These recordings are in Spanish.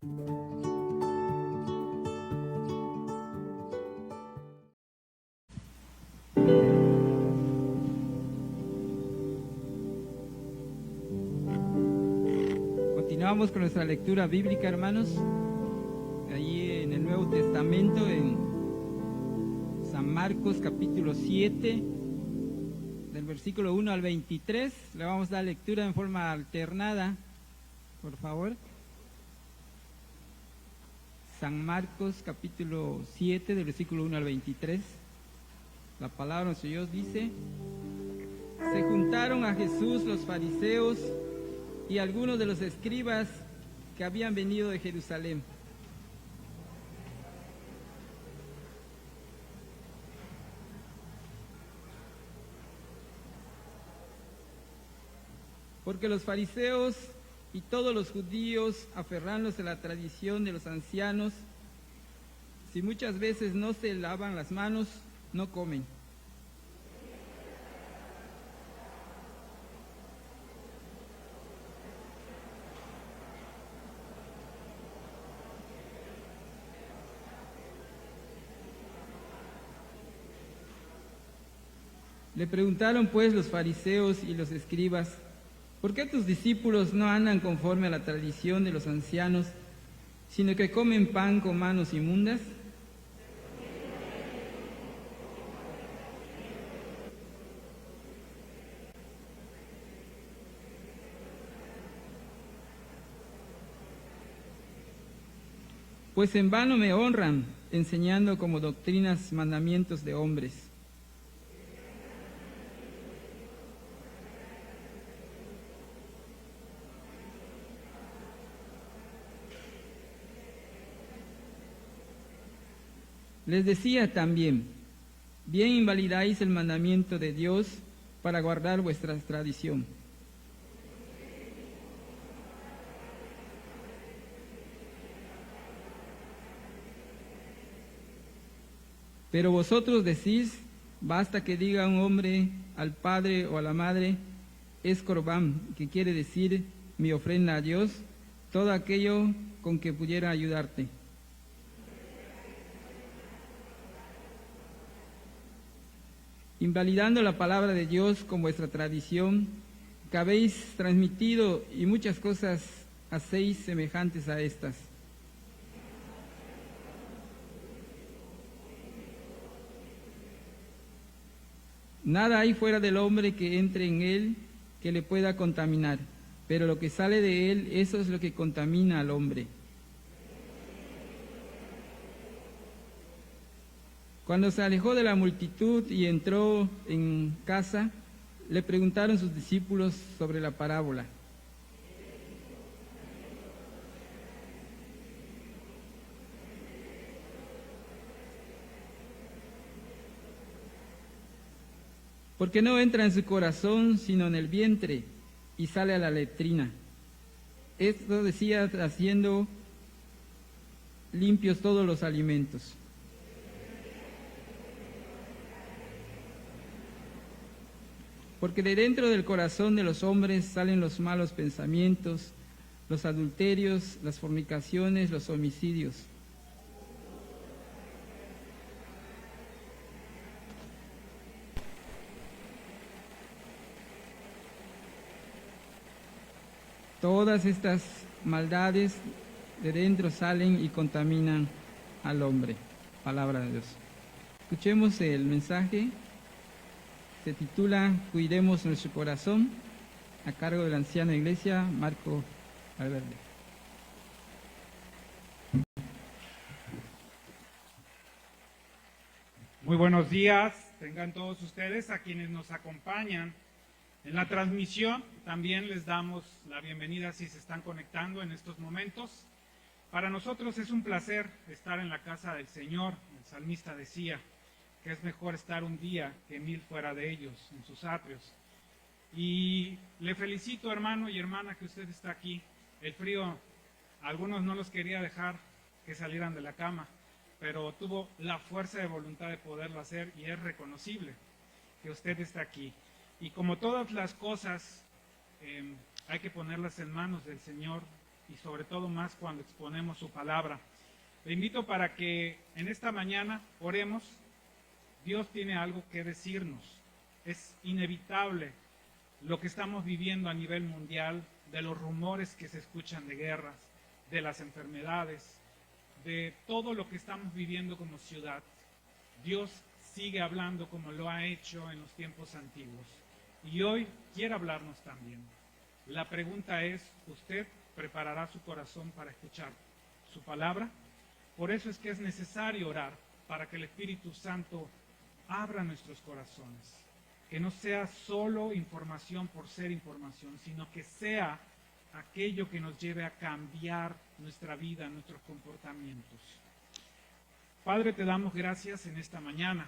Continuamos con nuestra lectura bíblica, hermanos, allí en el Nuevo Testamento, en San Marcos capítulo 7, del versículo 1 al 23. Le vamos a dar lectura en forma alternada, por favor. San Marcos capítulo 7, del versículo 1 al 23. La palabra de nuestro Dios dice: se juntaron a Jesús los fariseos y algunos de los escribas que habían venido de Jerusalén. Porque los fariseos y todos los judíos, aferrándose a la tradición de los ancianos, si muchas veces no se lavan las manos, no comen. Le preguntaron pues los fariseos y los escribas: ¿por qué tus discípulos no andan conforme a la tradición de los ancianos, sino que comen pan con manos inmundas? Pues en vano me honran, enseñando como doctrinas mandamientos de hombres. Les decía también: bien invalidáis el mandamiento de Dios para guardar vuestra tradición. Pero vosotros decís: basta que diga un hombre al padre o a la madre, es corbán, que quiere decir mi ofrenda a Dios, todo aquello con que pudiera ayudarte. Invalidando la palabra de Dios con vuestra tradición, que habéis transmitido, y muchas cosas hacéis semejantes a estas. Nada hay fuera del hombre que entre en él que le pueda contaminar, pero lo que sale de él, eso es lo que contamina al hombre. Cuando se alejó de la multitud y entró en casa, le preguntaron sus discípulos sobre la parábola. Porque no entra en su corazón, sino en el vientre, y sale a la letrina. Esto decía, haciendo limpios todos los alimentos. Porque de dentro del corazón de los hombres salen los malos pensamientos, los adulterios, las fornicaciones, los homicidios. Todas estas maldades de dentro salen y contaminan al hombre. Palabra de Dios. Escuchemos el mensaje. Se titula Cuidemos nuestro corazón, a cargo de la anciana iglesia Marco Valverde. Muy buenos días, tengan todos ustedes, a quienes nos acompañan en la transmisión. También les damos la bienvenida si se están conectando en estos momentos. Para nosotros es un placer estar en la casa del Señor. El salmista decía que es mejor estar un día que 1000 fuera de ellos, en sus atrios. Y le felicito, hermano y hermana, que usted está aquí. El frío, a algunos no los quería dejar que salieran de la cama, pero tuvo la fuerza de voluntad de poderlo hacer, y es reconocible que usted está aquí. Y como todas las cosas, hay que ponerlas en manos del Señor y sobre todo más cuando exponemos su palabra. Le invito para que en esta mañana oremos. Dios tiene algo que decirnos. Es inevitable lo que estamos viviendo a nivel mundial, de los rumores que se escuchan de guerras, de las enfermedades, de todo lo que estamos viviendo como ciudad. Dios sigue hablando como lo ha hecho en los tiempos antiguos. Y hoy quiere hablarnos también. La pregunta es, ¿usted preparará su corazón para escuchar su palabra? Por eso es que es necesario orar, para que el Espíritu Santo abra nuestros corazones. Que no sea solo información por ser información, sino que sea aquello que nos lleve a cambiar nuestra vida, nuestros comportamientos. Padre, te damos gracias en esta mañana.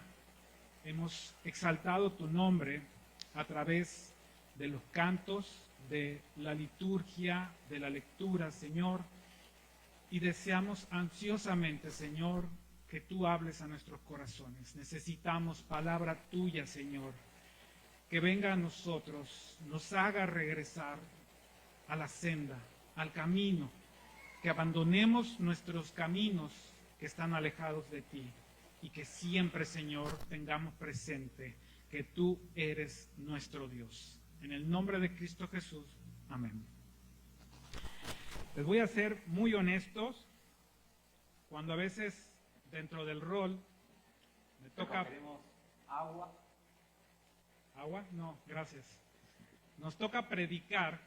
Hemos exaltado tu nombre a través de los cantos, de la liturgia, de la lectura, Señor, y deseamos ansiosamente, Señor, que tú hables a nuestros corazones. Necesitamos palabra tuya, Señor, que venga a nosotros, nos haga regresar a la senda, al camino, que abandonemos nuestros caminos que están alejados de ti y que siempre, Señor, tengamos presente que tú eres nuestro Dios. En el nombre de Cristo Jesús, amén. Les voy a ser muy honestos, cuando a veces dentro del rol me toca... ¿Queremos agua? ¿Agua? No, gracias. Nos toca predicar,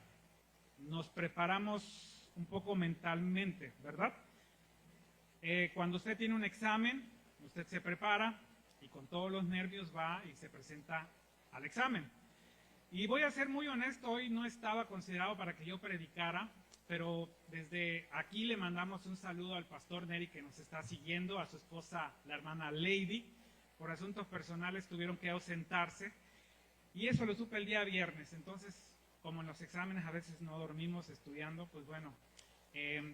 nos preparamos un poco mentalmente, ¿verdad? Cuando usted tiene un examen, usted se prepara y con todos los nervios va y se presenta al examen. Y voy a ser muy honesto, hoy no estaba considerado para que yo predicara, pero desde aquí le mandamos un saludo al pastor Neri que nos está siguiendo, a su esposa, la hermana Lady. Por asuntos personales tuvieron que ausentarse y eso lo supe el día viernes. Entonces, como en los exámenes a veces no dormimos estudiando, pues bueno,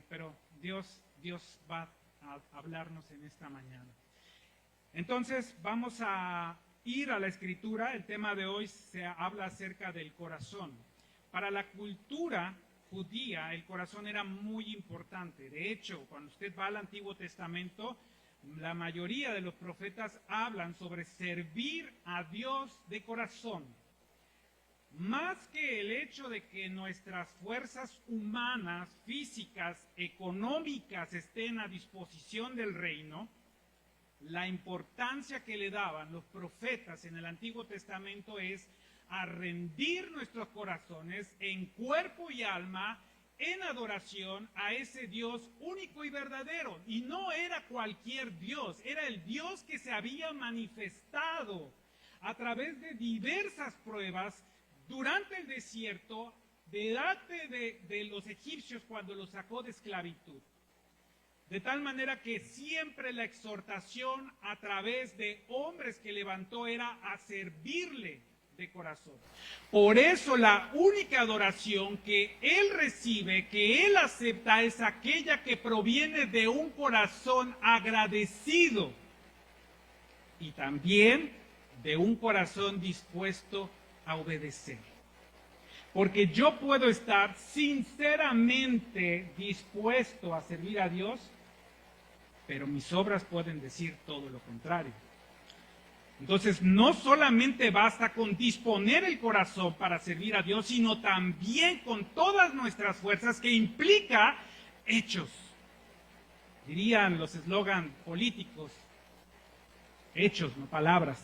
pero Dios va a hablarnos en esta mañana. Entonces vamos a ir a la escritura. El tema de hoy se habla acerca del corazón. Para la cultura judía el corazón era muy importante. De hecho, cuando usted va al Antiguo Testamento, la mayoría de los profetas hablan sobre servir a Dios de corazón. Más que el hecho de que nuestras fuerzas humanas, físicas, económicas estén a disposición del reino, la importancia que le daban los profetas en el Antiguo Testamento es a rendir nuestros corazones en cuerpo y alma en adoración a ese Dios único y verdadero. Y no era cualquier Dios, era el Dios que se había manifestado a través de diversas pruebas durante el desierto, delante de los egipcios cuando los sacó de esclavitud. De tal manera que siempre la exhortación a través de hombres que levantó era a servirle de corazón. Por eso la única adoración que él recibe, que él acepta, es aquella que proviene de un corazón agradecido y también de un corazón dispuesto a obedecer. Porque yo puedo estar sinceramente dispuesto a servir a Dios, pero mis obras pueden decir todo lo contrario. Entonces, no solamente basta con disponer el corazón para servir a Dios, sino también con todas nuestras fuerzas, que implica hechos. Dirían los eslogan políticos, hechos, no palabras.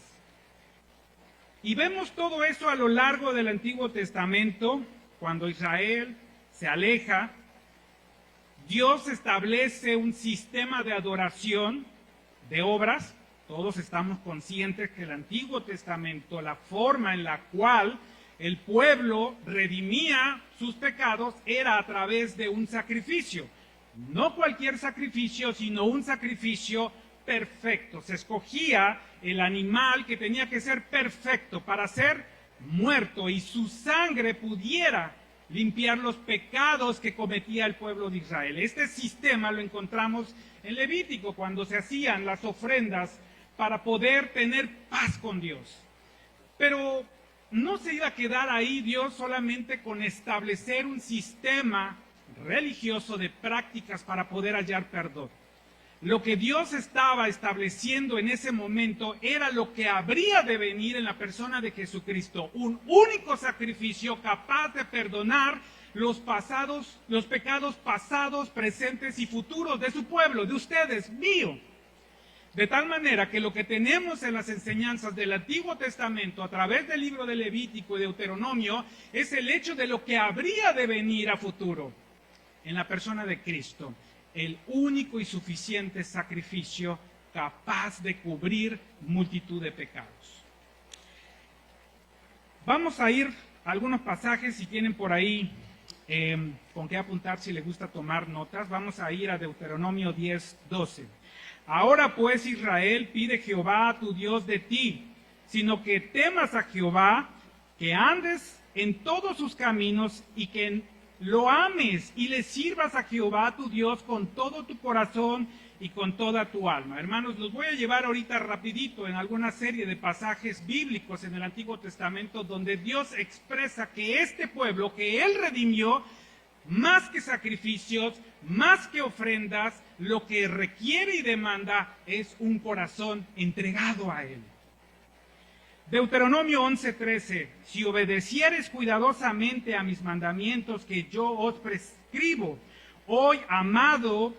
Y vemos todo eso a lo largo del Antiguo Testamento. Cuando Israel se aleja, Dios establece un sistema de adoración, de obras. Todos estamos conscientes que el Antiguo Testamento, la forma en la cual el pueblo redimía sus pecados era a través de un sacrificio. No cualquier sacrificio, sino un sacrificio perfecto. Se escogía el animal que tenía que ser perfecto para ser muerto y su sangre pudiera limpiar los pecados que cometía el pueblo de Israel. Este sistema lo encontramos en Levítico, cuando se hacían las ofrendas para poder tener paz con Dios. Pero no se iba a quedar ahí Dios solamente con establecer un sistema religioso de prácticas para poder hallar perdón. Lo que Dios estaba estableciendo en ese momento era lo que habría de venir en la persona de Jesucristo, un único sacrificio capaz de perdonar los pecados pasados, presentes y futuros de su pueblo, de ustedes, mío. De tal manera que lo que tenemos en las enseñanzas del Antiguo Testamento a través del libro de Levítico y Deuteronomio es el hecho de lo que habría de venir a futuro en la persona de Cristo, el único y suficiente sacrificio capaz de cubrir multitud de pecados. Vamos a ir a algunos pasajes, si tienen por ahí con qué apuntar, si les gusta tomar notas. Vamos a ir a Deuteronomio 10:12. Ahora pues, Israel, pide Jehová tu Dios de ti, sino que temas a Jehová, que andes en todos sus caminos y que lo ames y le sirvas a Jehová tu Dios con todo tu corazón y con toda tu alma. Hermanos, los voy a llevar ahorita rapidito en alguna serie de pasajes bíblicos en el Antiguo Testamento donde Dios expresa que este pueblo que Él redimió, más que sacrificios, más que ofrendas, lo que requiere y demanda es un corazón entregado a Él. Deuteronomio 11:13, si obedecieres cuidadosamente a mis mandamientos que yo os prescribo, hoy amado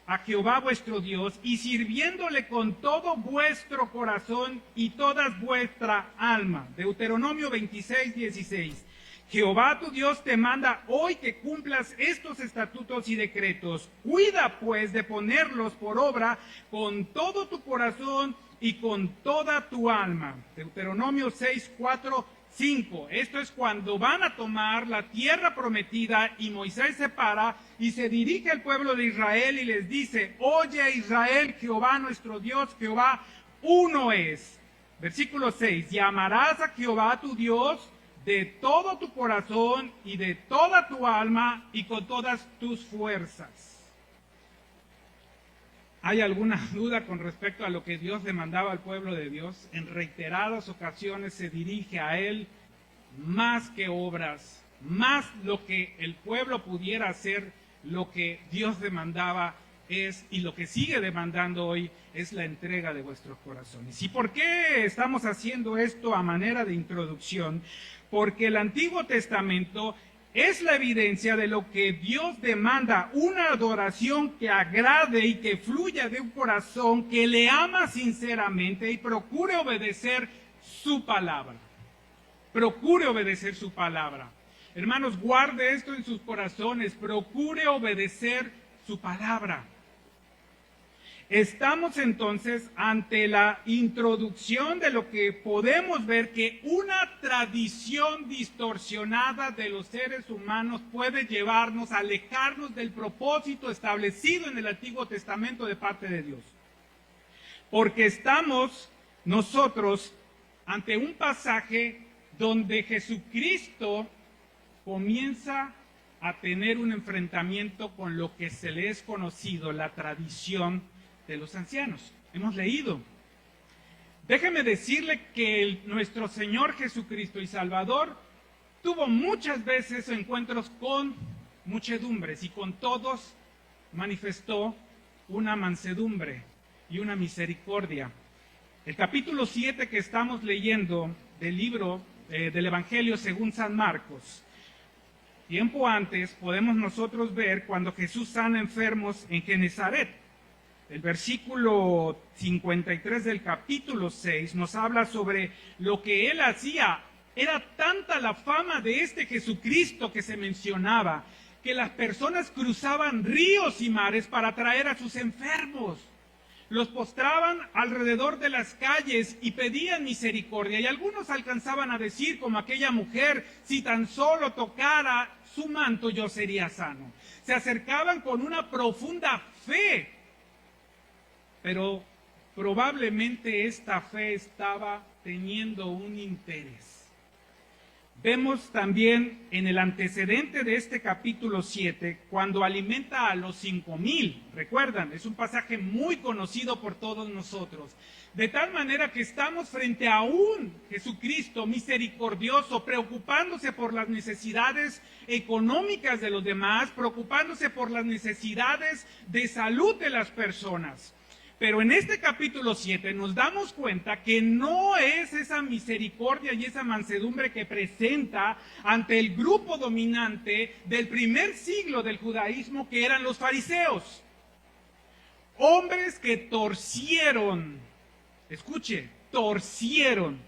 a Jehová vuestro Dios y sirviéndole con todo vuestro corazón y toda vuestra alma. Deuteronomio 26:16. Jehová tu Dios te manda hoy que cumplas estos estatutos y decretos. Cuida pues de ponerlos por obra con todo tu corazón y con toda tu alma. Deuteronomio 6:4-5. Esto es cuando van a tomar la tierra prometida y Moisés se para y se dirige al pueblo de Israel y les dice: oye Israel, Jehová nuestro Dios, Jehová uno es. Versículo 6. Y amarás a Jehová tu Dios de todo tu corazón y de toda tu alma y con todas tus fuerzas. ¿Hay alguna duda con respecto a lo que Dios demandaba al pueblo de Dios? En reiteradas ocasiones se dirige a Él más que obras, más lo que el pueblo pudiera hacer, lo que Dios demandaba es, y lo que sigue demandando hoy, es la entrega de vuestros corazones. ¿Y por qué estamos haciendo esto a manera de introducción? Porque el Antiguo Testamento es la evidencia de lo que Dios demanda, una adoración que agrade y que fluya de un corazón que le ama sinceramente y procure obedecer su palabra. Procure obedecer su palabra. Hermanos, guarde esto en sus corazones, procure obedecer su palabra. Estamos entonces ante la introducción de lo que podemos ver que una tradición distorsionada de los seres humanos puede llevarnos a alejarnos del propósito establecido en el Antiguo Testamento de parte de Dios. Porque estamos nosotros ante un pasaje donde Jesucristo comienza a tener un enfrentamiento con lo que se le es conocido, la tradición de los ancianos. Hemos leído. Déjeme decirle que nuestro Señor Jesucristo y Salvador tuvo muchas veces encuentros con muchedumbres y con todos manifestó una mansedumbre y una misericordia. El capítulo 7 que estamos leyendo del libro del Evangelio según San Marcos, tiempo antes podemos nosotros ver cuando Jesús sana enfermos en Genezaret. El versículo 53 del capítulo 6 nos habla sobre lo que él hacía. Era tanta la fama de este Jesucristo que se mencionaba, que las personas cruzaban ríos y mares para traer a sus enfermos. Los postraban alrededor de las calles y pedían misericordia. Y algunos alcanzaban a decir, como aquella mujer: si tan solo tocara su manto yo sería sano. Se acercaban con una profunda fe. Pero probablemente esta fe estaba teniendo un interés. Vemos también en el antecedente de este capítulo 7, cuando alimenta a los 5,000, recuerdan, es un pasaje muy conocido por todos nosotros, de tal manera que estamos frente a un Jesucristo misericordioso, preocupándose por las necesidades económicas de los demás, preocupándose por las necesidades de salud de las personas. Pero en este capítulo 7 nos damos cuenta que no es esa misericordia y esa mansedumbre que presenta ante el grupo dominante del primer siglo del judaísmo, que eran los fariseos. Hombres que torcieron, escuche, torcieron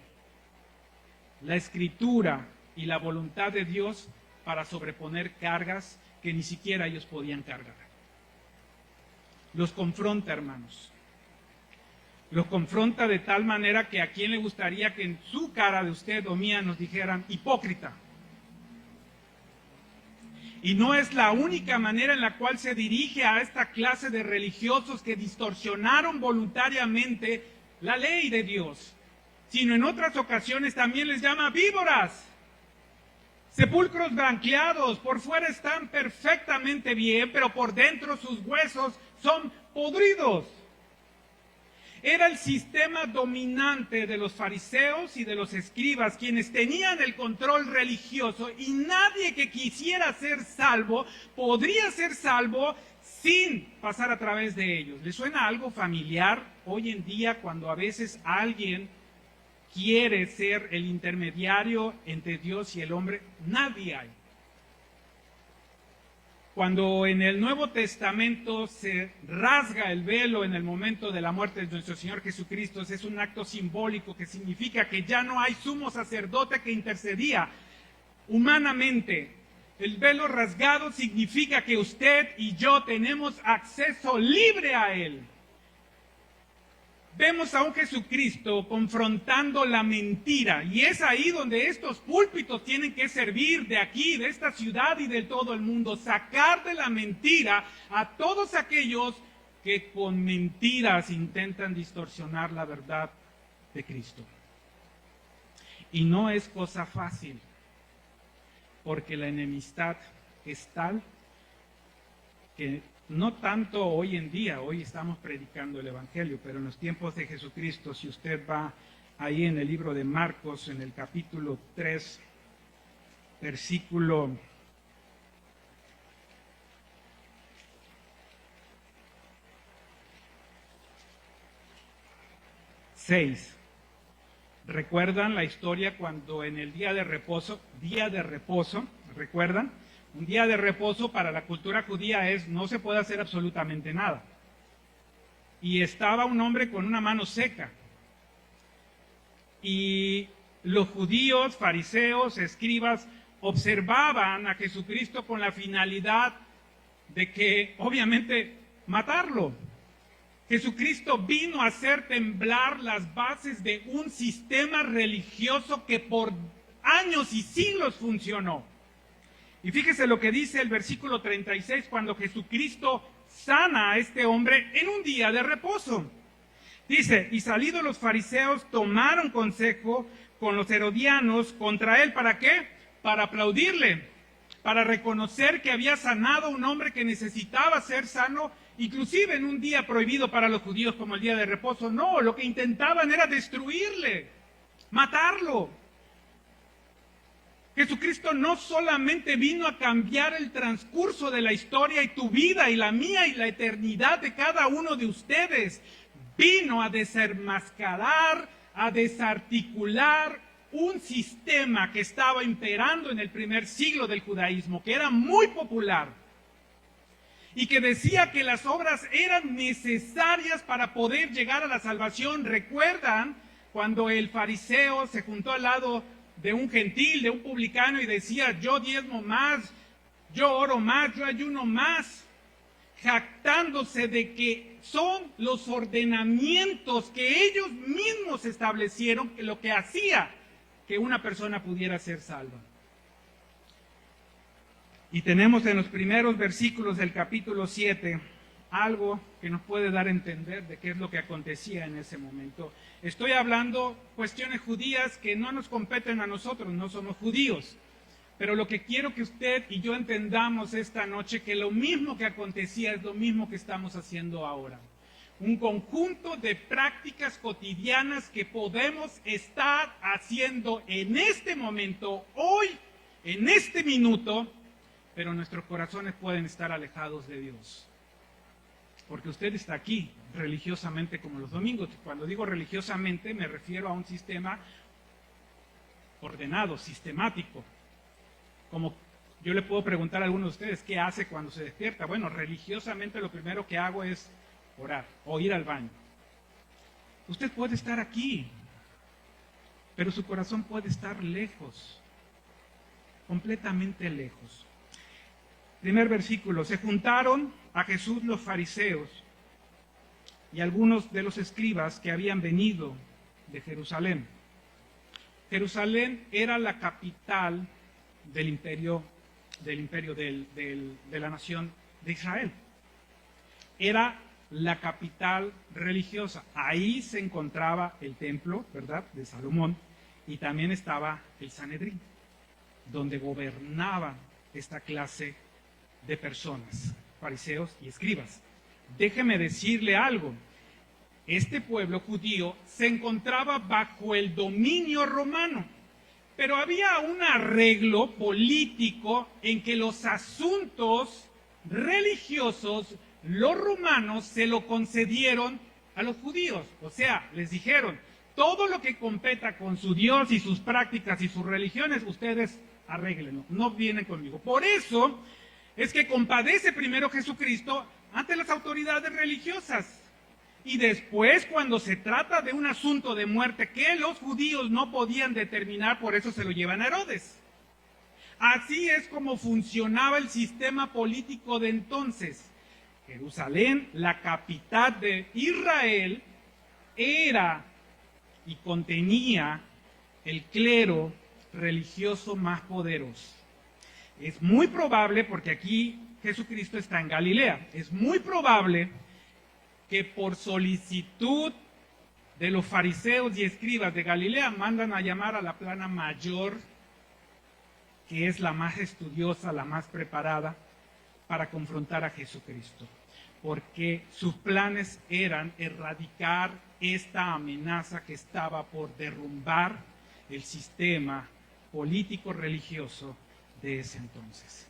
la escritura y la voluntad de Dios para sobreponer cargas que ni siquiera ellos podían cargar. Los confronta, hermanos. Los confronta de tal manera que a quién le gustaría que en su cara de usted o mía nos dijeran hipócrita. Y no es la única manera en la cual se dirige a esta clase de religiosos que distorsionaron voluntariamente la ley de Dios, sino en otras ocasiones también les llama víboras, sepulcros blanqueados, por fuera están perfectamente bien, pero por dentro sus huesos son podridos. Era el sistema dominante de los fariseos y de los escribas, quienes tenían el control religioso, y nadie que quisiera ser salvo podría ser salvo sin pasar a través de ellos. ¿Les suena algo familiar hoy en día cuando a veces alguien quiere ser el intermediario entre Dios y el hombre? Nadie hay. Cuando en el Nuevo Testamento se rasga el velo en el momento de la muerte de nuestro Señor Jesucristo, es un acto simbólico que significa que ya no hay sumo sacerdote que intercedía humanamente. El velo rasgado significa que usted y yo tenemos acceso libre a Él. Vemos a un Jesucristo confrontando la mentira, y es ahí donde estos púlpitos tienen que servir, de aquí, de esta ciudad y de todo el mundo, sacar de la mentira a todos aquellos que con mentiras intentan distorsionar la verdad de Cristo. Y no es cosa fácil, porque la enemistad es tal que no tanto hoy en día, hoy estamos predicando el Evangelio, pero en los tiempos de Jesucristo, si usted va ahí en el libro de Marcos, en el capítulo 3, versículo 6. ¿Recuerdan la historia cuando en el día de reposo, recuerdan? Un día de reposo para la cultura judía es, no se puede hacer absolutamente nada. Y estaba un hombre con una mano seca. Y los judíos, fariseos, escribas, observaban a Jesucristo con la finalidad de que, obviamente, matarlo. Jesucristo vino a hacer temblar las bases de un sistema religioso que por años y siglos funcionó. Y fíjese lo que dice el versículo 36, cuando Jesucristo sana a este hombre en un día de reposo. Dice, y salidos los fariseos tomaron consejo con los herodianos contra él. ¿Para qué? Para aplaudirle, para reconocer que había sanado a un hombre que necesitaba ser sano, inclusive en un día prohibido para los judíos como el día de reposo. No, lo que intentaban era destruirle, matarlo. Jesucristo no solamente vino a cambiar el transcurso de la historia y tu vida y la mía y la eternidad de cada uno de ustedes, vino a desenmascarar, a desarticular un sistema que estaba imperando en el primer siglo del judaísmo, que era muy popular y que decía que las obras eran necesarias para poder llegar a la salvación. ¿Recuerdan cuando el fariseo se juntó al lado de un gentil, de un publicano, y decía, yo diezmo más, yo oro más, yo ayuno más, jactándose de que son los ordenamientos que ellos mismos establecieron lo que hacía que una persona pudiera ser salva? Y tenemos en los primeros versículos del capítulo 7 algo que nos puede dar a entender de qué es lo que acontecía en ese momento. Estoy hablando cuestiones judías que no nos competen a nosotros, no somos judíos. Pero lo que quiero que usted y yo entendamos esta noche, que lo mismo que acontecía es lo mismo que estamos haciendo ahora. Un conjunto de prácticas cotidianas que podemos estar haciendo en este momento, hoy, en este minuto, pero nuestros corazones pueden estar alejados de Dios. Porque usted está aquí religiosamente como los domingos. Cuando digo religiosamente me refiero a un sistema ordenado, sistemático. Como yo le puedo preguntar a algunos de ustedes, ¿qué hace cuando se despierta? Bueno, religiosamente lo primero que hago es orar o ir al baño. Usted puede estar aquí, pero su corazón puede estar lejos, completamente lejos. Primer versículo, se juntaron a Jesús los fariseos y algunos de los escribas que habían venido de Jerusalén. Jerusalén era la capital del imperio de la nación de Israel. Era la capital religiosa. Ahí se encontraba el templo, ¿verdad?, de Salomón, y también estaba el Sanedrín, donde gobernaba esta clase de personas, fariseos y escribas. Déjeme decirle algo. Este pueblo judío se encontraba bajo el dominio romano, pero había un arreglo político en que los asuntos religiosos, los romanos se lo concedieron a los judíos. O sea, les dijeron, todo lo que competa con su Dios y sus prácticas y sus religiones, ustedes arréglenlo, no vienen conmigo. Por eso es que compadece primero Jesucristo ante las autoridades religiosas. Y después, cuando se trata de un asunto de muerte que los judíos no podían determinar, por eso se lo llevan a Herodes. Así es como funcionaba el sistema político de entonces. Jerusalén, la capital de Israel, era y contenía el clero religioso más poderoso. Es muy probable, porque aquí Jesucristo está en Galilea, es muy probable que por solicitud de los fariseos y escribas de Galilea mandan a llamar a la plana mayor, que es la más estudiosa, la más preparada, para confrontar a Jesucristo. Porque sus planes eran erradicar esta amenaza que estaba por derrumbar el sistema político-religioso de ese entonces.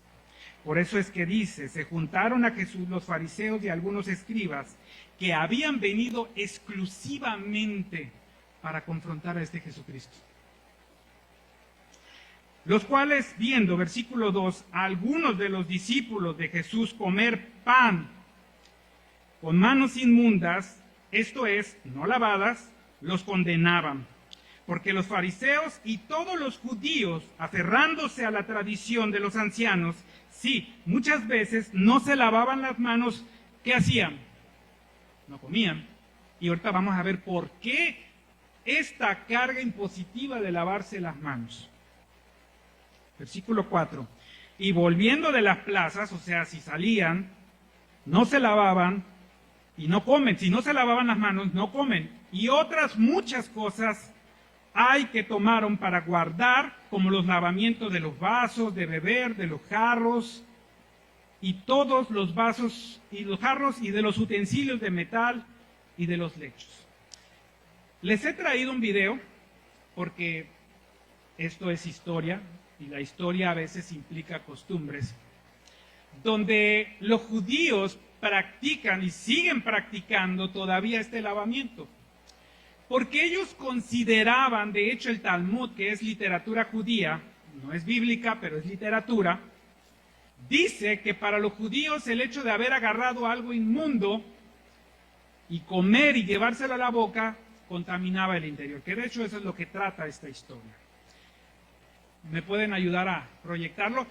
Por eso es que dice, se juntaron a Jesús los fariseos y algunos escribas que habían venido exclusivamente para confrontar a este Jesucristo. Los cuales, viendo, versículo 2, a algunos de los discípulos de Jesús comer pan con manos inmundas, esto es, no lavadas, los condenaban. Porque los fariseos y todos los judíos, aferrándose a la tradición de los ancianos, sí, muchas veces no se lavaban las manos. ¿Qué hacían? No comían. Y ahorita vamos a ver por qué esta carga impositiva de lavarse las manos. Versículo 4. Y volviendo de las plazas, o sea, si salían, no se lavaban y no comen. Si no se lavaban las manos, no comen. Y otras muchas cosas hay que tomaron para guardar, como los lavamientos de los vasos, de beber, de los jarros, y todos los vasos y los jarros, y de los utensilios de metal y de los lechos. Les he traído un video, porque esto es historia, y la historia a veces implica costumbres, donde los judíos practican y siguen practicando todavía este lavamiento. Porque ellos consideraban, de hecho el Talmud, que es literatura judía, no es bíblica, pero es literatura, dice que para los judíos el hecho de haber agarrado algo inmundo y comer y llevárselo a la boca, contaminaba el interior, que de hecho eso es lo que trata esta historia. ¿Me pueden ayudar a proyectarlo?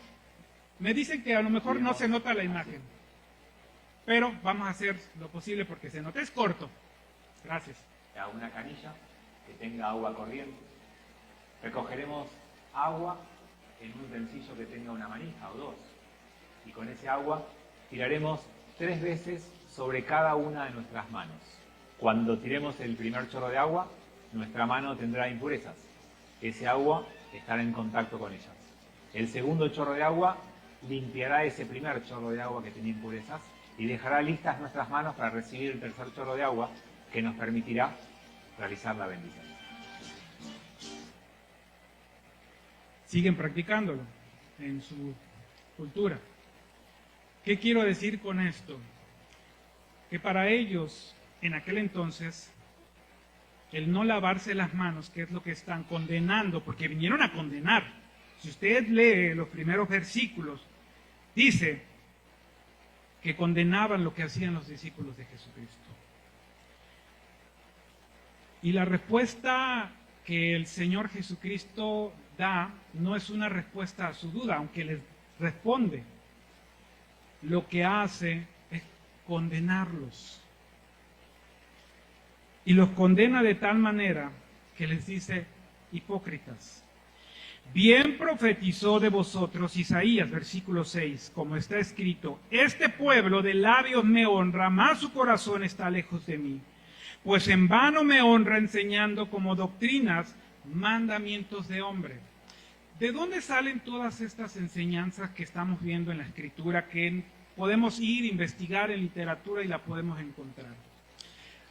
Me dicen que a lo mejor no se nota la imagen, pero vamos a hacer lo posible porque se nota. Es corto. Gracias. A una canilla que tenga agua corriente. Recogeremos agua en un utensilio que tenga una manija o dos. Y con ese agua tiraremos 3 veces sobre cada una de nuestras manos. Cuando tiremos el primer chorro de agua, nuestra mano tendrá impurezas. Ese agua estará en contacto con ellas. El segundo chorro de agua limpiará ese primer chorro de agua que tenía impurezas y dejará listas nuestras manos para recibir el tercer chorro de agua que nos permitirá realizar la bendición. Siguen practicándolo en su cultura. ¿Qué quiero decir con esto? Que para ellos, en aquel entonces, el no lavarse las manos, que es lo que están condenando, porque vinieron a condenar. Si usted lee los primeros versículos, dice que condenaban lo que hacían los discípulos de Jesucristo. Y la respuesta que el Señor Jesucristo da no es una respuesta a su duda, aunque les responde. Lo que hace es condenarlos. Y los condena de tal manera que les dice: hipócritas. Bien profetizó de vosotros Isaías, versículo 6, como está escrito: este pueblo de labios me honra, mas su corazón está lejos de mí. Pues en vano me honra enseñando como doctrinas mandamientos de hombre. ¿De dónde salen todas estas enseñanzas que estamos viendo en la Escritura, que podemos ir a investigar en literatura y la podemos encontrar?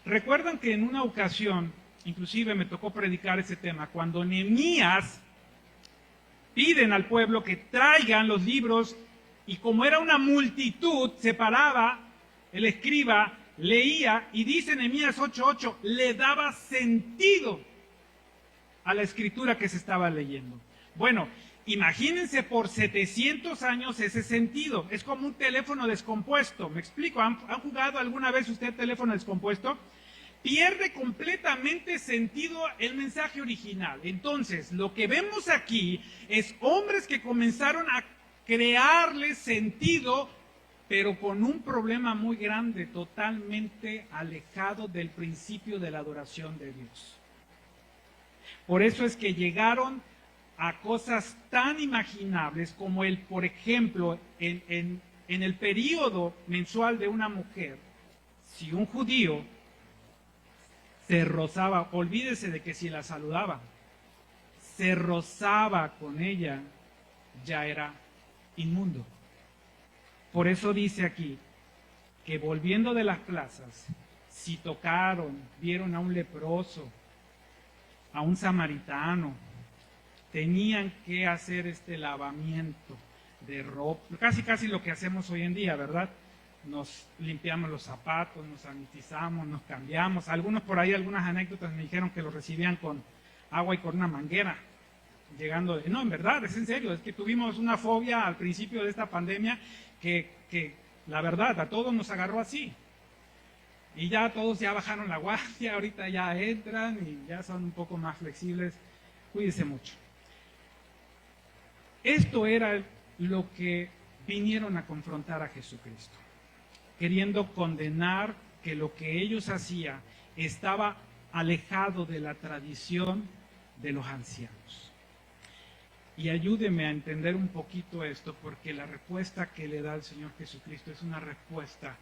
Recuerdan que en una ocasión, inclusive me tocó predicar ese tema, cuando Nehemías piden al pueblo que traigan los libros, y como era una multitud, se paraba el escriba, leía, y dice Nehemías 8:8, le daba sentido a la escritura que se estaba leyendo. Bueno, imagínense por 700 años ese sentido. Es como un teléfono descompuesto. ¿Me explico? ¿Han jugado alguna vez usted teléfono descompuesto? Pierde completamente sentido el mensaje original. Entonces, lo que vemos aquí es hombres que comenzaron a crearle sentido, pero con un problema muy grande, totalmente alejado del principio de la adoración de Dios. Por eso es que llegaron a cosas tan imaginables como por ejemplo, en el periodo mensual de una mujer, si un judío se rozaba, olvídese de que si la saludaba, se rozaba con ella, ya era inmundo. Por eso dice aquí que volviendo de las plazas, si tocaron, vieron a un leproso, a un samaritano, tenían que hacer este lavamiento de ropa, casi lo que hacemos hoy en día, ¿verdad? Nos limpiamos los zapatos, nos sanitizamos, nos cambiamos. Algunos por ahí, algunas anécdotas me dijeron que lo recibían con agua y con una manguera. Llegando no, en verdad, es en serio, es que tuvimos una fobia al principio de esta pandemia que la verdad, a todos nos agarró así. Y ya todos ya bajaron la guardia, ahorita ya entran y ya son un poco más flexibles. Cuídense mucho. Esto era lo que vinieron a confrontar a Jesucristo, queriendo condenar que lo que ellos hacían estaba alejado de la tradición de los ancianos. Y ayúdeme a entender un poquito esto, porque la respuesta que le da el Señor Jesucristo es una respuesta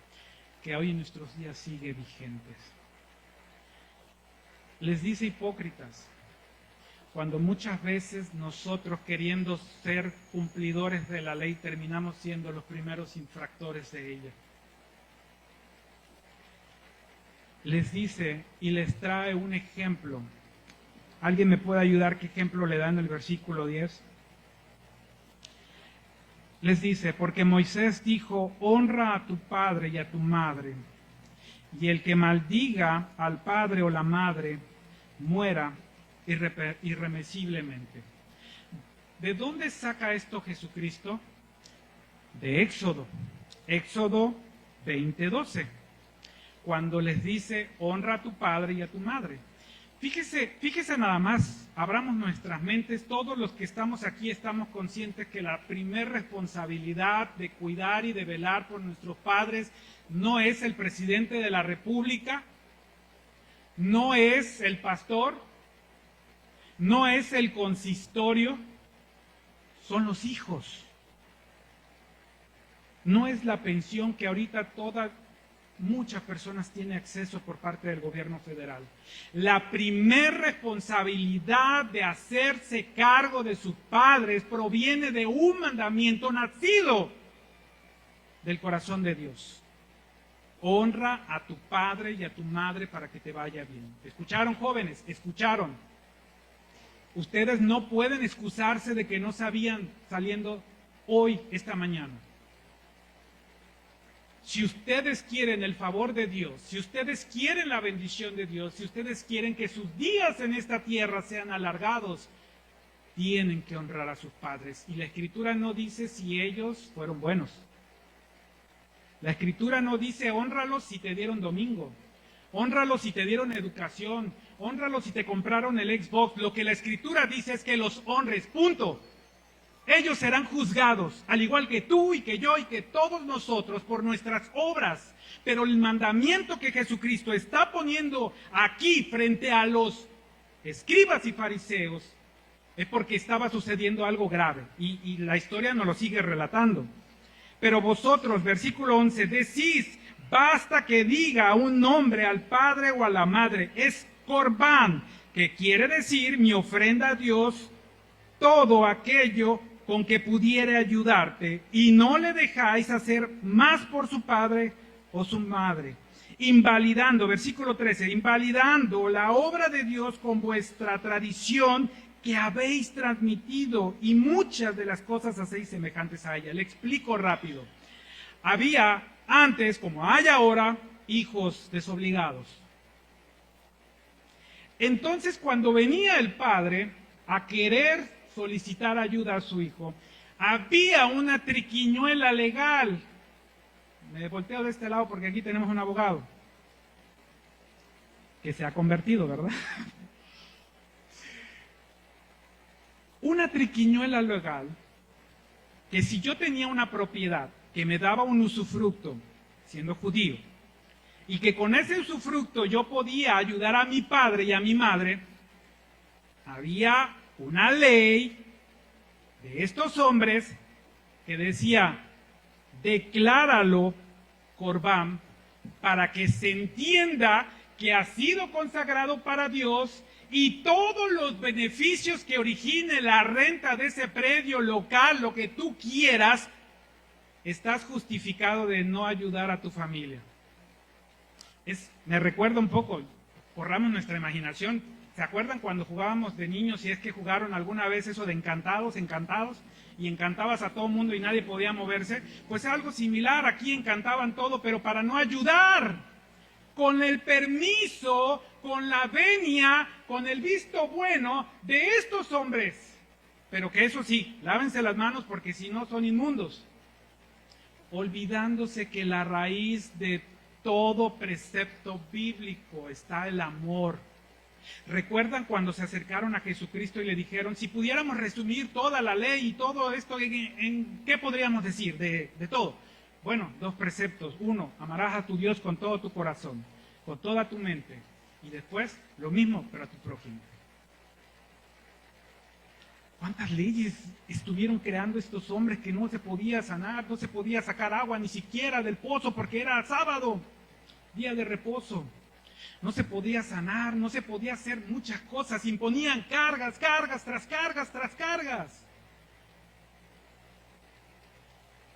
que hoy en nuestros días sigue vigente. Les dice hipócritas, cuando muchas veces nosotros, queriendo ser cumplidores de la ley, terminamos siendo los primeros infractores de ella. Les dice y les trae un ejemplo. ¿Alguien me puede ayudar? ¿Qué ejemplo le da en el versículo 10? Les dice, porque Moisés dijo, honra a tu padre y a tu madre, y el que maldiga al padre o la madre, muera irremisiblemente. ¿De dónde saca esto Jesucristo? De Éxodo 20:12, cuando les dice, honra a tu padre y a tu madre. Fíjese nada más, abramos nuestras mentes, todos los que estamos aquí estamos conscientes que la primer responsabilidad de cuidar y de velar por nuestros padres no es el presidente de la República, no es el pastor, no es el consistorio, son los hijos. No es la pensión que ahorita muchas personas tienen acceso por parte del gobierno federal. La primer responsabilidad de hacerse cargo de sus padres proviene de un mandamiento nacido del corazón de Dios. Honra a tu padre y a tu madre para que te vaya bien. ¿Escucharon, jóvenes? ¿Escucharon? Ustedes no pueden excusarse de que no sabían saliendo hoy, esta mañana. Si ustedes quieren el favor de Dios, si ustedes quieren la bendición de Dios, si ustedes quieren que sus días en esta tierra sean alargados, tienen que honrar a sus padres. Y la Escritura no dice si ellos fueron buenos. La Escritura no dice hónralos si te dieron domingo, hónralos si te dieron educación, hónralos si te compraron el Xbox. Lo que la Escritura dice es que los honres, punto. Ellos serán juzgados, al igual que tú y que yo y que todos nosotros, por nuestras obras. Pero el mandamiento que Jesucristo está poniendo aquí frente a los escribas y fariseos es porque estaba sucediendo algo grave. Y la historia nos lo sigue relatando. Pero vosotros, versículo 11, decís, basta que diga un nombre al padre o a la madre. Es corbán, que quiere decir mi ofrenda a Dios, todo aquello con que pudiere ayudarte, y no le dejáis hacer más por su padre o su madre, invalidando, versículo 13, invalidando la obra de Dios con vuestra tradición que habéis transmitido, y muchas de las cosas hacéis semejantes a ella. Le explico rápido. Había antes, como hay ahora, hijos desobligados. Entonces, cuando venía el padre a querer solicitar ayuda a su hijo, había una triquiñuela legal. Me volteo de este lado porque aquí tenemos un abogado que se ha convertido, ¿verdad? Una triquiñuela legal que si yo tenía una propiedad que me daba un usufructo siendo judío y que con ese usufructo yo podía ayudar a mi padre y a mi madre, había una ley de estos hombres que decía, decláralo corbán para que se entienda que ha sido consagrado para Dios y todos los beneficios que origine la renta de ese predio local, lo que tú quieras, estás justificado de no ayudar a tu familia. Me recuerda un poco, corramos nuestra imaginación. ¿Se acuerdan cuando jugábamos de niños, si es que jugaron alguna vez eso de encantados, y encantabas a todo mundo y nadie podía moverse? Pues algo similar, aquí encantaban todo, pero para no ayudar, con el permiso, con la venia, con el visto bueno de estos hombres. Pero que eso sí, lávense las manos porque si no son inmundos. Olvidándose que la raíz de todo precepto bíblico está el amor. ¿Recuerdan cuando se acercaron a Jesucristo y le dijeron, si pudiéramos resumir toda la ley y todo esto, ¿en qué podríamos decir de todo? Bueno, 2 preceptos. 1, amarás a tu Dios con todo tu corazón, con toda tu mente. Y después, lo mismo, pero a tu prójimo. ¿Cuántas leyes estuvieron creando estos hombres que no se podía sanar, no se podía sacar agua ni siquiera del pozo porque era sábado, día de reposo? No se podía sanar, no se podía hacer muchas cosas, imponían cargas, cargas, tras cargas, tras cargas.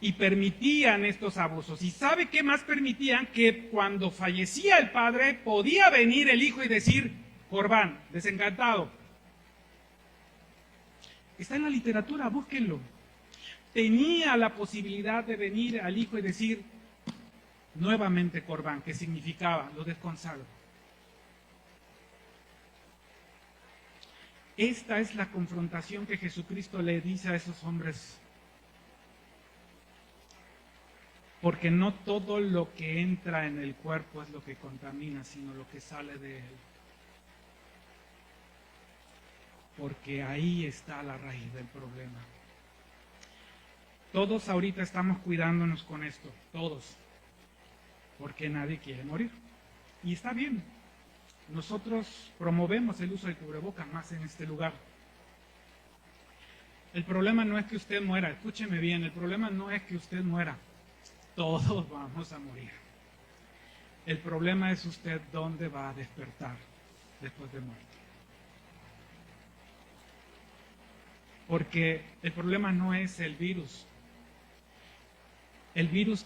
Y permitían estos abusos. ¿Y sabe qué más permitían? Que cuando fallecía el padre, podía venir el hijo y decir, corbán, desencantado. Está en la literatura, búsquenlo. Tenía la posibilidad de venir al hijo y decir, nuevamente corbán, que significaba, lo desconsagro. Esta es la confrontación que Jesucristo le dice a esos hombres. Porque no todo lo que entra en el cuerpo es lo que contamina, sino lo que sale de él. Porque ahí está la raíz del problema. Todos ahorita estamos cuidándonos con esto, todos. Porque nadie quiere morir. Y está bien. Nosotros promovemos el uso del cubrebocas más en este lugar. El problema no es que usted muera, escúcheme bien, el problema no es que usted muera. Todos vamos a morir. El problema es usted dónde va a despertar después de muerto. Porque el problema no es el virus. El virus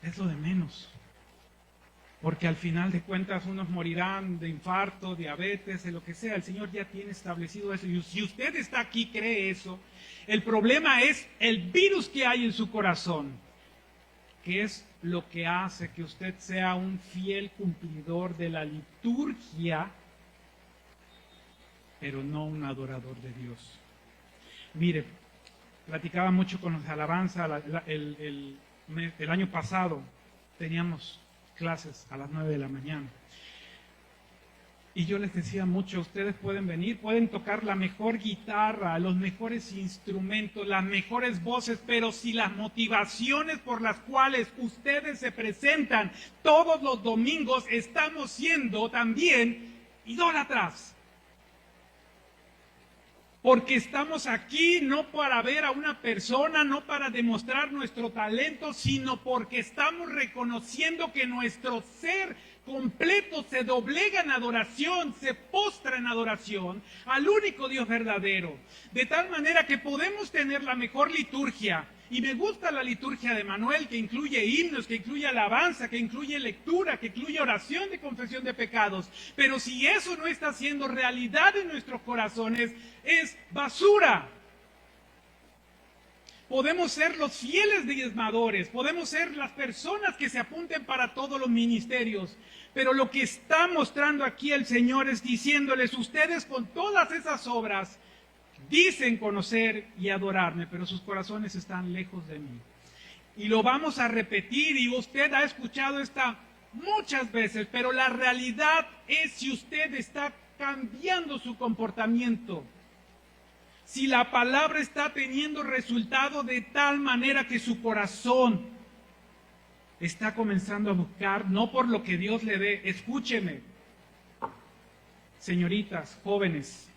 es lo de menos. Porque al final de cuentas unos morirán de infarto, diabetes, de lo que sea. El Señor ya tiene establecido eso. Y si usted está aquí, cree eso. El problema es el virus que hay en su corazón, que es lo que hace que usted sea un fiel cumplidor de la liturgia, pero no un adorador de Dios. Mire, platicaba mucho con los de alabanza el año pasado. Teníamos clases a las 9 de la mañana. Y yo les decía mucho, ustedes pueden venir, pueden tocar la mejor guitarra, los mejores instrumentos, las mejores voces, pero si las motivaciones por las cuales ustedes se presentan todos los domingos estamos siendo también idólatras. Porque estamos aquí no para ver a una persona, no para demostrar nuestro talento, sino porque estamos reconociendo que nuestro ser completo se doblega en adoración, se postra en adoración al único Dios verdadero. De tal manera que podemos tener la mejor liturgia. Y me gusta la liturgia de Manuel, que incluye himnos, que incluye alabanza, que incluye lectura, que incluye oración de confesión de pecados. Pero si eso no está siendo realidad en nuestros corazones, es basura. Podemos ser los fieles diezmadores, podemos ser las personas que se apunten para todos los ministerios, pero lo que está mostrando aquí el Señor es diciéndoles, ustedes con todas esas obras dicen conocer y adorarme, pero sus corazones están lejos de mí. Y lo vamos a repetir, y usted ha escuchado esta muchas veces, pero la realidad es si usted está cambiando su comportamiento, si la palabra está teniendo resultado de tal manera que su corazón está comenzando a buscar, no por lo que Dios le dé. Escúcheme, señoritas, jóvenes,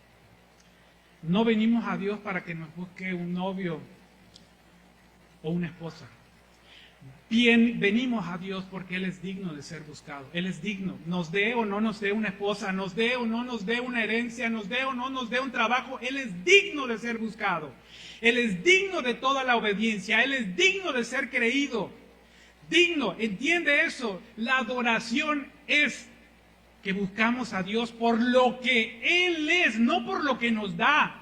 no venimos a Dios para que nos busque un novio o una esposa. Bien, venimos a Dios porque Él es digno de ser buscado. Él es digno. Nos dé o no nos dé una esposa, nos dé o no nos dé una herencia, nos dé o no nos dé un trabajo. Él es digno de ser buscado. Él es digno de toda la obediencia. Él es digno de ser creído. Digno, ¿entiende eso? La adoración es que buscamos a Dios por lo que Él es, no por lo que nos da,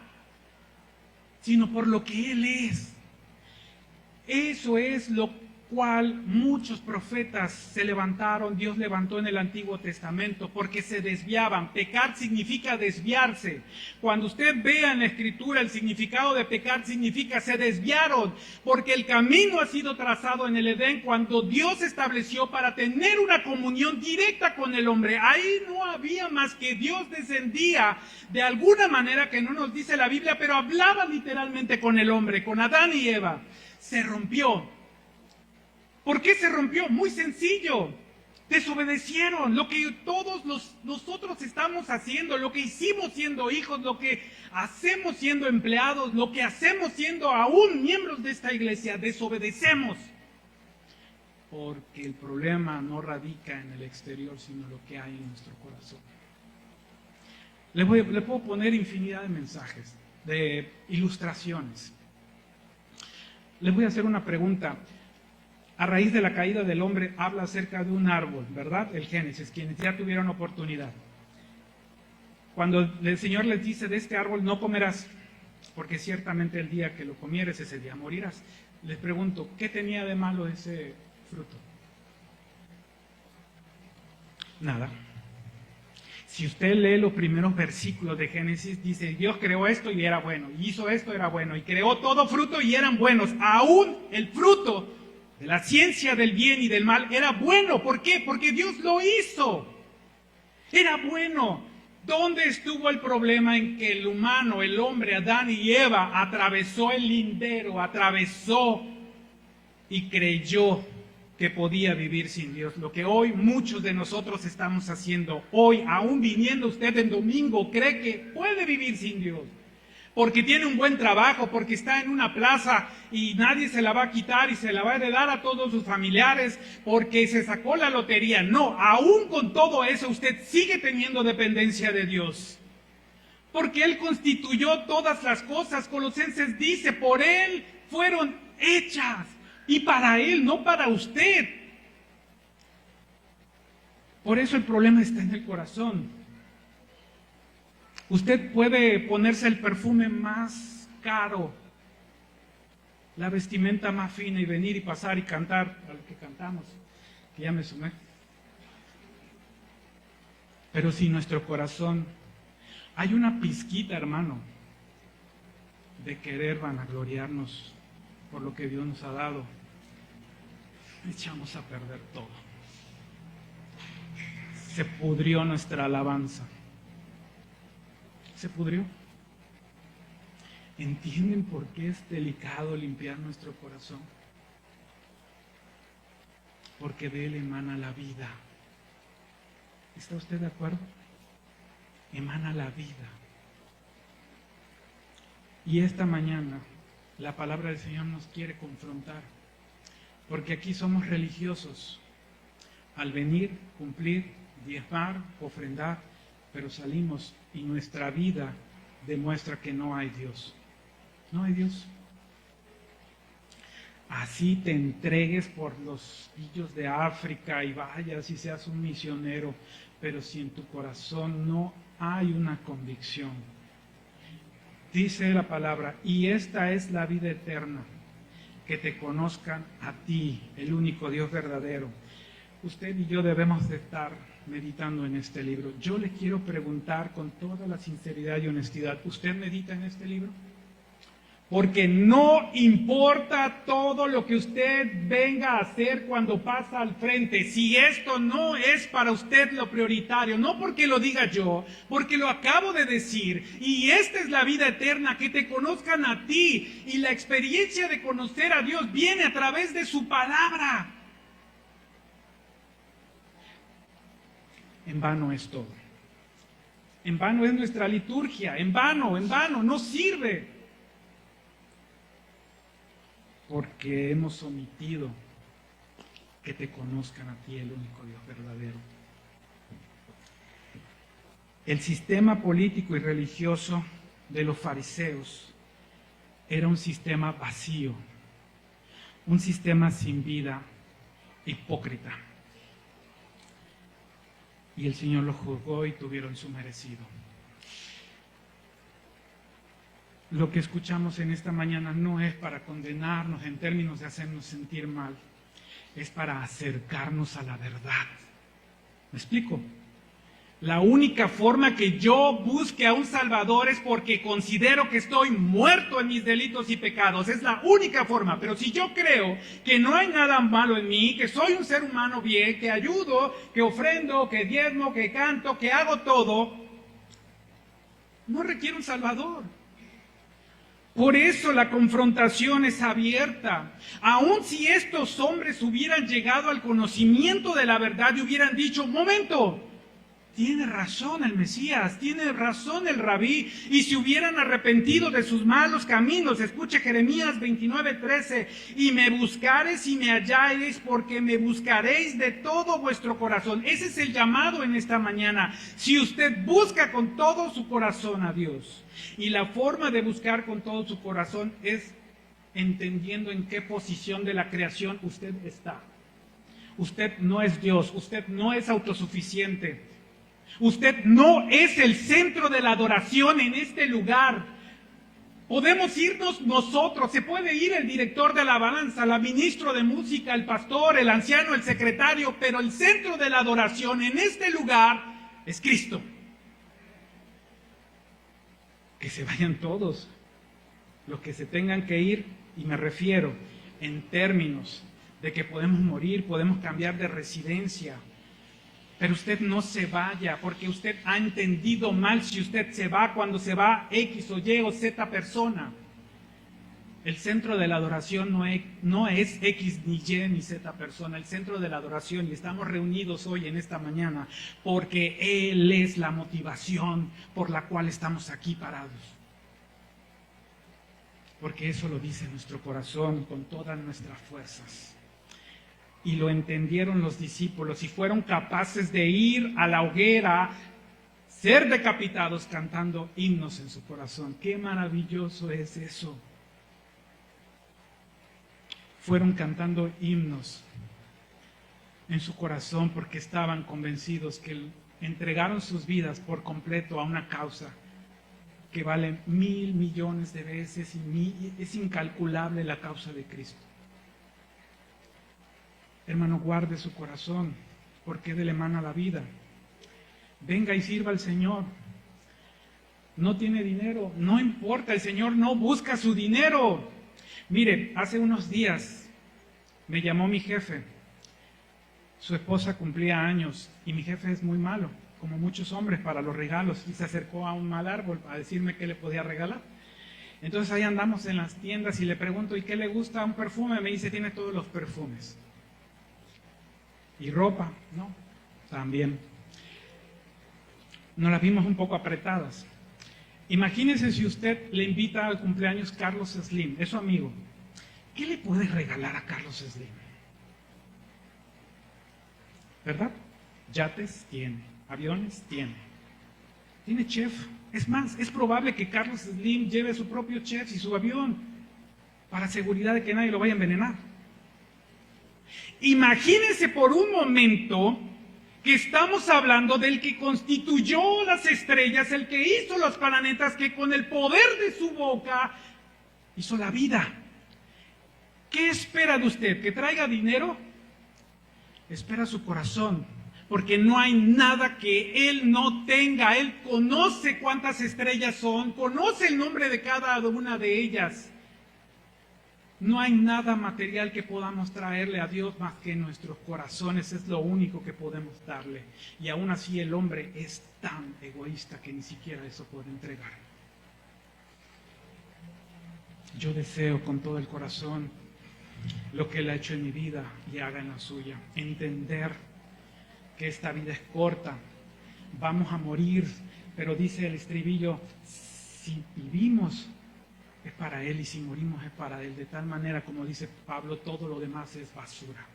sino por lo que Él es. Eso es lo cual muchos profetas se levantaron, Dios levantó en el Antiguo Testamento, porque se desviaban. Pecar significa desviarse. Cuando usted vea en la Escritura el significado de pecar, significa se desviaron, porque el camino ha sido trazado en el Edén cuando Dios estableció para tener una comunión directa con el hombre. Ahí no había más que Dios descendía de alguna manera que no nos dice la Biblia, pero hablaba literalmente con el hombre, con Adán y Eva. Se rompió. ¿Por qué se rompió? Muy sencillo. Desobedecieron. Lo que todos nosotros estamos haciendo, lo que hicimos siendo hijos, lo que hacemos siendo empleados, lo que hacemos siendo aún miembros de esta iglesia, desobedecemos. Porque el problema no radica en el exterior, sino lo que hay en nuestro corazón. Le puedo poner infinidad de mensajes, de ilustraciones. Les voy a hacer una pregunta. A raíz de la caída del hombre habla acerca de un árbol, ¿verdad? El Génesis, quienes ya tuvieron oportunidad. Cuando el Señor les dice, de este árbol no comerás, porque ciertamente el día que lo comieres, ese día morirás. Les pregunto, ¿qué tenía de malo ese fruto? Nada. Si usted lee los primeros versículos de Génesis, dice, Dios creó esto y era bueno, y hizo esto, era bueno, y creó todo fruto y eran buenos. Aún el fruto de la ciencia del bien y del mal era bueno. ¿Por qué? Porque Dios lo hizo. Era bueno. ¿Dónde estuvo el problema en que el humano, el hombre, Adán y Eva, atravesó el lindero, atravesó y creyó que podía vivir sin Dios? Lo que hoy muchos de nosotros estamos haciendo. Hoy, aún viniendo usted en domingo, cree que puede vivir sin Dios. porque tiene un buen trabajo, porque está en una plaza y nadie se la va a quitar y se la va a heredar a todos sus familiares, porque se sacó la lotería. No, aún con todo eso usted sigue teniendo dependencia de Dios, porque Él constituyó todas las cosas. Colosenses dice, por Él fueron hechas, y para Él, no para usted. Por eso el problema está en el corazón. Usted puede ponerse el perfume más caro, la vestimenta más fina y venir y pasar y cantar a lo que cantamos, que ya me sumé. Pero si nuestro corazón hay una pizquita, hermano, de querer vanagloriarnos por lo que Dios nos ha dado, echamos a perder todo. Se pudrió nuestra alabanza. Se pudrió. ¿Entienden por qué es delicado limpiar nuestro corazón? Porque de él emana la vida. ¿Está usted de acuerdo? Emana la vida. Y esta mañana la palabra del Señor nos quiere confrontar, porque aquí somos religiosos. Al venir, cumplir, diezmar, ofrendar, pero salimos y nuestra vida demuestra que no hay Dios. No hay Dios. Así te entregues por los pillos de África y vayas y seas un misionero, pero si en tu corazón no hay una convicción. Dice la palabra, y esta es la vida eterna, que te conozcan a ti, el único Dios verdadero. Usted y yo debemos de estar meditando en este libro. Yo le quiero preguntar con toda la sinceridad y honestidad, ¿usted medita en este libro? Porque no importa todo lo que usted venga a hacer cuando pasa al frente, si esto no es para usted lo prioritario, no porque lo diga yo, porque lo acabo de decir, y esta es la vida eterna, que te conozcan a ti, y la experiencia de conocer a Dios viene a través de su palabra. En vano es todo. En vano es nuestra liturgia, en vano, no sirve. Porque hemos omitido que te conozcan a ti, el único Dios verdadero. El sistema político y religioso de los fariseos era un sistema vacío, un sistema sin vida, hipócrita. Y el Señor los juzgó y tuvieron su merecido. Lo que escuchamos en esta mañana no es para condenarnos en términos de hacernos sentir mal, es para acercarnos a la verdad. ¿Me explico? La única forma que yo busque a un Salvador es porque considero que estoy muerto en mis delitos y pecados. Es la única forma. Pero si yo creo que no hay nada malo en mí, que soy un ser humano bien, que ayudo, que ofrendo, que diezmo, que canto, que hago todo, no requiero un Salvador. Por eso la confrontación es abierta. Aun si estos hombres hubieran llegado al conocimiento de la verdad y hubieran dicho, momento, tiene razón el Mesías, tiene razón el Rabí, y si hubieran arrepentido de sus malos caminos, escuche Jeremías 29:13, y me buscareis y me hallareis, porque me buscaréis de todo vuestro corazón. Ese es el llamado en esta mañana. Si usted busca con todo su corazón a Dios, y la forma de buscar con todo su corazón es entendiendo en qué posición de la creación usted está. Usted no es Dios, usted no es autosuficiente. Usted no es el centro de la adoración en este lugar. Podemos irnos nosotros, se puede ir el director de alabanza, la ministra de música, el pastor, el anciano, el secretario, pero el centro de la adoración en este lugar es Cristo. Que se vayan todos, los que se tengan que ir, y me refiero en términos de que podemos morir, podemos cambiar de residencia. Pero usted no se vaya, porque usted ha entendido mal si usted se va cuando se va X o Y o Z persona. El centro de la adoración no es X ni Y ni Z persona. El centro de la adoración, y estamos reunidos hoy en esta mañana, porque Él es la motivación por la cual estamos aquí parados. porque eso lo dice nuestro corazón con todas nuestras fuerzas. Y lo entendieron los discípulos y fueron capaces de ir a la hoguera, ser decapitados cantando himnos en su corazón. ¡Qué maravilloso es eso! Fueron cantando himnos en su corazón porque estaban convencidos que entregaron sus vidas por completo a una causa que vale 1.000 millones de veces y es incalculable la causa de Cristo. Hermano, guarde su corazón, porque de él emana la vida. Venga y sirva al Señor. No tiene dinero, no importa, el Señor no busca su dinero. Mire, hace unos días me llamó mi jefe. Su esposa cumplía años y mi jefe es muy malo, como muchos hombres, para los regalos, y se acercó a un mal árbol a decirme qué le podía regalar. Entonces ahí andamos en las tiendas y le pregunto, ¿y qué le gusta? Un perfume. Me dice, tiene todos los perfumes. ¿Y ropa? No, también. Nos las vimos un poco apretadas. Imagínese si usted le invita al cumpleaños Carlos Slim, es su amigo. ¿Qué le puede regalar a Carlos Slim? ¿Verdad? Yates tiene, aviones tiene. Tiene chef. Es más, es probable que Carlos Slim lleve su propio chef y su avión para seguridad de que nadie lo vaya a envenenar. Imagínense por un momento que estamos hablando del que constituyó las estrellas, el que hizo los planetas, que con el poder de su boca hizo la vida. ¿Qué espera de usted? ¿Que traiga dinero? Espera su corazón, porque no hay nada que Él no tenga. Él conoce cuántas estrellas son, conoce el nombre de cada una de ellas. No hay nada material que podamos traerle a Dios más que nuestros corazones, es lo único que podemos darle. Y aún así el hombre es tan egoísta que ni siquiera eso puede entregar. Yo deseo con todo el corazón lo que Él ha hecho en mi vida y haga en la suya. Entender que esta vida es corta, vamos a morir, pero dice el estribillo, si vivimos es para Él y si morimos es para Él. De tal manera, como dice Pablo, todo lo demás es basura.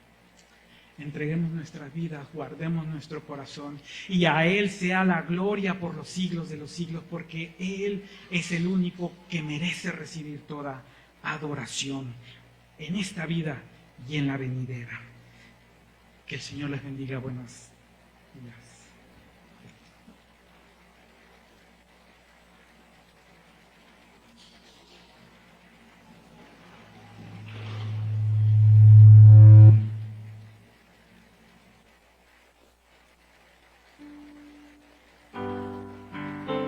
Entreguemos nuestras vidas, guardemos nuestro corazón y a Él sea la gloria por los siglos de los siglos, porque Él es el único que merece recibir toda adoración en esta vida y en la venidera. Que el Señor les bendiga. Buenos días.